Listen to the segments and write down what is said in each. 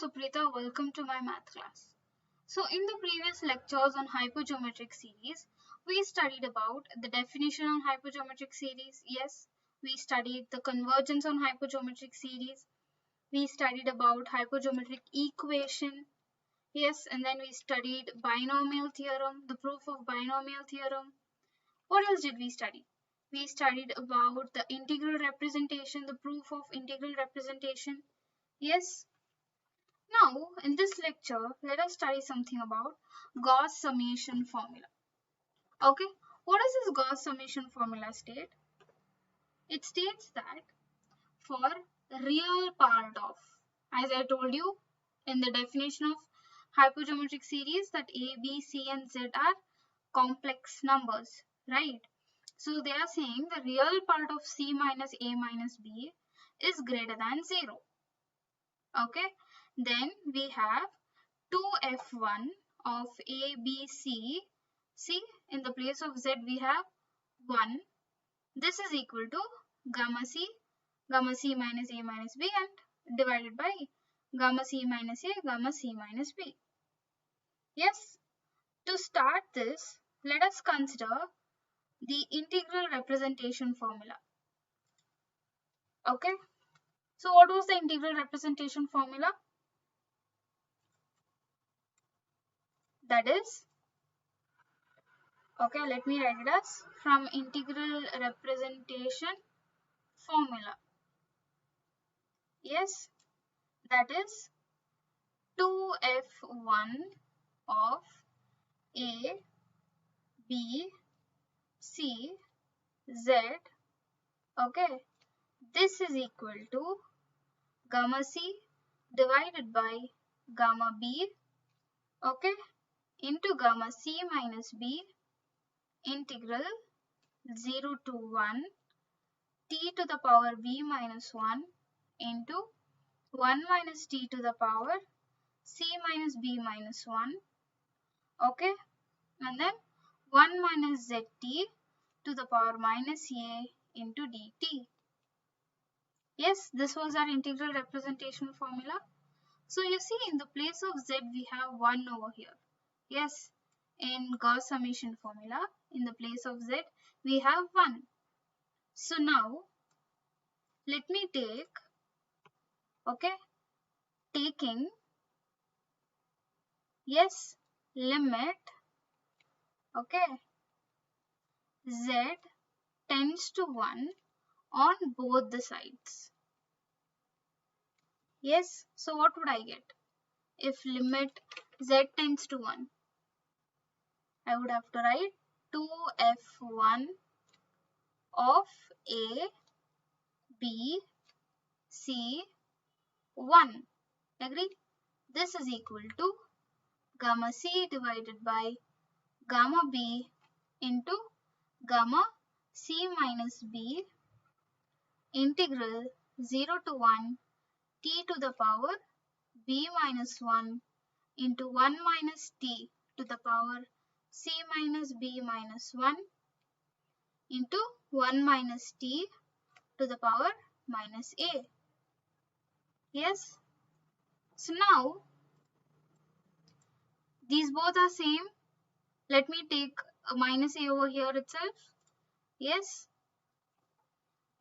Supreetha, welcome to my math class. So in the previous lectures on hypergeometric series, we studied about the definition on hypergeometric series. Yes, we studied the convergence on hypergeometric series. We studied about hypergeometric equation. Yes, and then we studied binomial theorem, the proof of binomial theorem. What else did we study? We studied about the integral representation, the proof of integral representation. Yes. Now, in this lecture, let us study something about Gauss summation formula. Okay, what does this Gauss summation formula state? It states that for real part of, as I told you in the definition of hypergeometric series, that A, B, C and Z are complex numbers, right? So they are saying the real part of C minus A minus B is greater than 0. Okay, then we have 2f1 of a, b, c. See, in the place of z we have 1. This is equal to gamma c minus a minus b, and divided by gamma c minus a, gamma c minus b. Yes, to start this, let us consider the integral representation formula. Okay, so what was the integral representation formula? That is, okay, let me write it as from integral representation formula. Yes, that is 2f1 of a, b, c, z. Okay, this is equal to gamma c divided by gamma b, okay, into gamma c minus b integral 0 to 1 t to the power b minus 1 into 1 minus t to the power c minus b minus 1, okay, and then 1 minus zt to the power minus a into dt. Yes, this was our integral representation formula. So you see, in the place of z we have 1 over here. Yes, in Gauss summation formula, in the place of z we have 1. So now let me take, okay, taking, yes, limit, okay, z tends to 1 on both the sides. Yes, so what would I get? If limit z tends to 1, I would have to write 2f1 of a, b, c, 1. Agree? This is equal to gamma c divided by gamma b into gamma c minus b integral 0 to 1 t to the power b minus 1 into 1 minus t to the power c minus b minus 1 into 1 minus t to the power minus a. Yes. So now these both are same. Let me take a minus a over here itself. Yes.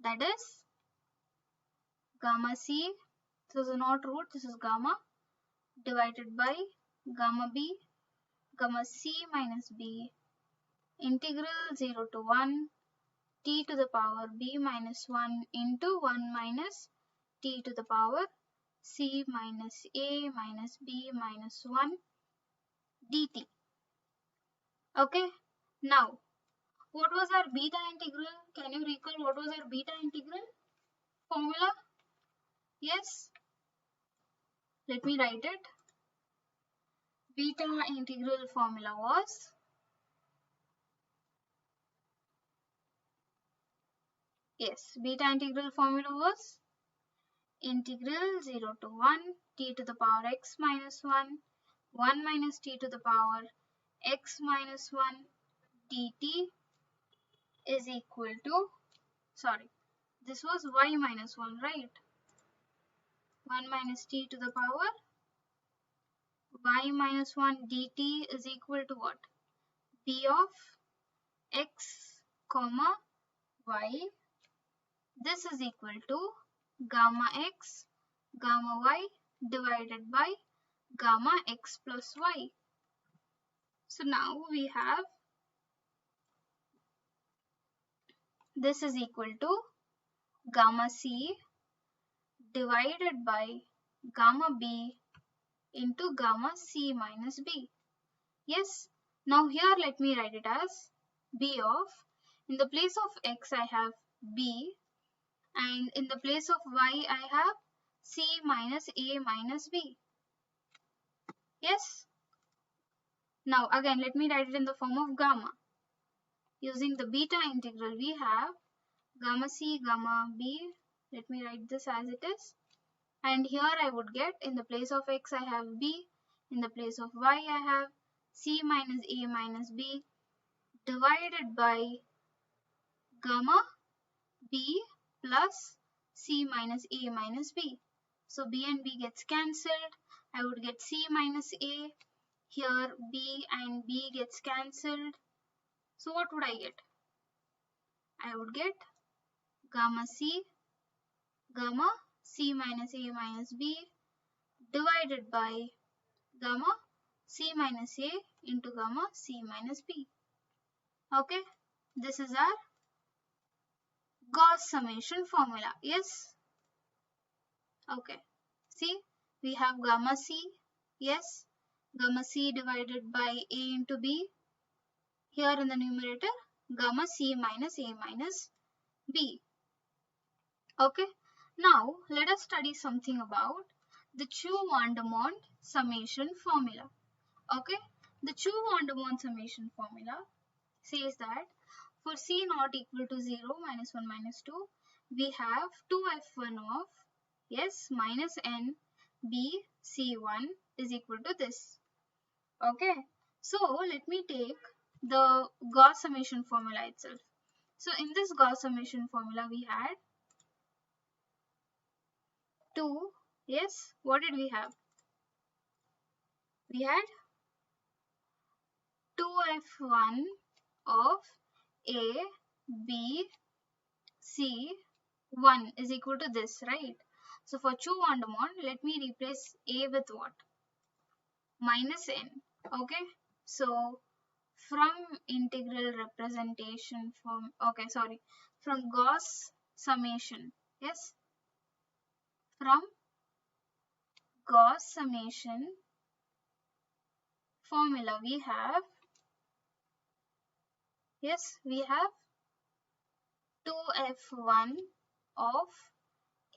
That is gamma c. This is not root. This is gamma divided by gamma b, gamma c minus b integral 0 to 1 t to the power b minus 1 into 1 minus t to the power c minus a minus b minus 1 dt. Okay, now what was our beta integral? Can you recall what was our beta integral formula? Yes, let me write it. Beta integral formula was beta integral formula was integral 0 to 1 t to the power x minus 1, 1 minus t to the power x minus 1 dt is equal to, sorry, this was y minus 1, right? 1 minus t to the power y minus 1 dt is equal to what? B of x comma y. This is equal to gamma x gamma y divided by gamma x plus y. So now we have this is equal to gamma c divided by gamma b into gamma c minus b. Yes, now here let me write it as b of, in the place of x I have b, and in the place of y I have c minus a minus b. Yes, now again let me write it in the form of gamma. Using the beta integral we have gamma c gamma b. Let me write this as it is, and here I would get, in the place of x I have b, in the place of y I have c minus a minus b divided by gamma b plus c minus a minus b. So b and b gets cancelled. I would get c minus a. Here b and b gets cancelled. So what would I get? I would get gamma c minus a minus b divided by gamma c minus a into gamma c minus b. Okay, this is our Gauss summation formula. Yes. Okay. See, we have gamma c. Yes. Gamma c divided by a into b. Here in the numerator, gamma c minus a minus b. Okay. Now, let us study something about the Chu Vandermonde summation formula. Okay. The Chu Vandermonde summation formula says that for c not equal to 0, minus 1, minus 2, we have 2f1 of, yes, minus n b c1 is equal to this. Okay, so let me take the Gauss summation formula itself. So in this Gauss summation formula we had 2, yes, what did we have? We had 2f1 of a, b, c, 1 is equal to this, right? So for Chu Vandermonde, let me replace a with what? Minus n. Okay, so from integral representation from Gauss summation, yes, from Gauss summation formula we have, yes, we have 2f1 of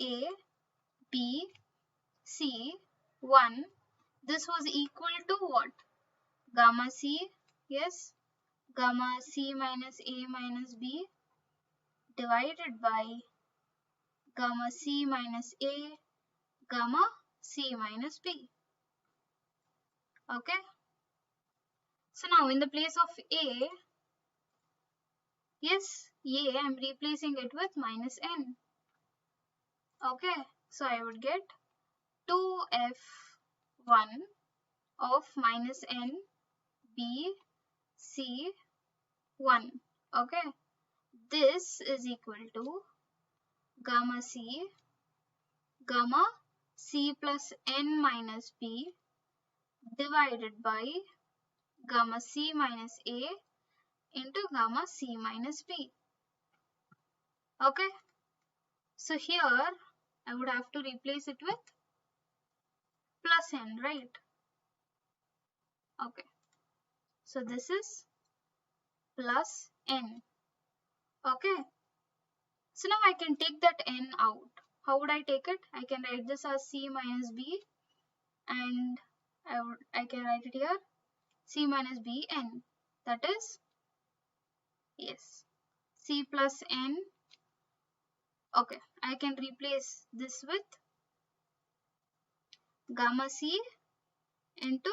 a, b, c, 1. This was equal to what? Gamma c, yes, gamma c minus a minus b divided by gamma c minus a, gamma c minus b. Okay. So now in the place of a, yes, a, I am replacing it with minus n. Okay. So I would get 2f1 of minus n b c 1. Okay. This is equal to gamma c plus n minus b divided by gamma c minus a into gamma c minus b. Okay. So here I would have to replace it with plus n, right? Okay. So this is plus n. Okay. So now I can take that n out. How would I take it? I can write this as c minus b, and I can write it here c minus b n. That is, yes, c plus n. Okay, I can replace this with gamma c into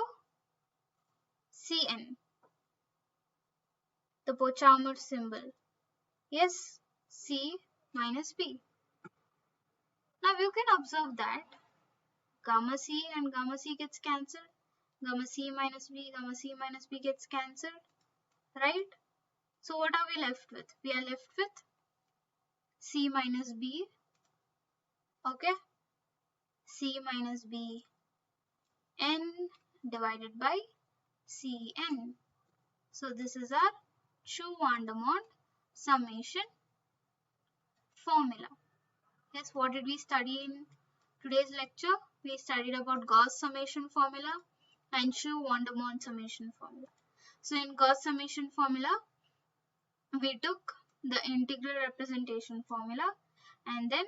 cn, the Pochammer symbol. Yes, c minus b. Now you can observe that gamma c and gamma c gets cancelled. Gamma c minus b gets cancelled, right? So what are we left with? We are left with c minus b, okay? C minus b n divided by Cn. So this is our Chu Vandermonde summation formula. Yes, what did we study in today's lecture? We studied about Gauss summation formula and Chu Vandermonde summation formula. So in Gauss summation formula, we took the integral representation formula and then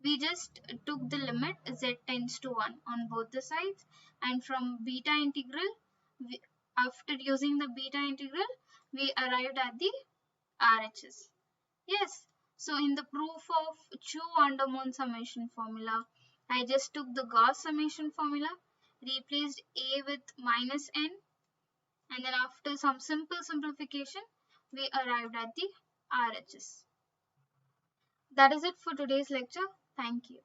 we just took the limit z tends to 1 on both the sides, and from beta integral, after using the beta integral, we arrived at the RHS. Yes, so in the proof of Chu Vandermonde summation formula, I just took the Gauss summation formula, replaced a with minus n, and then after some simple simplification, we arrived at the RHS. That is it for today's lecture. Thank you.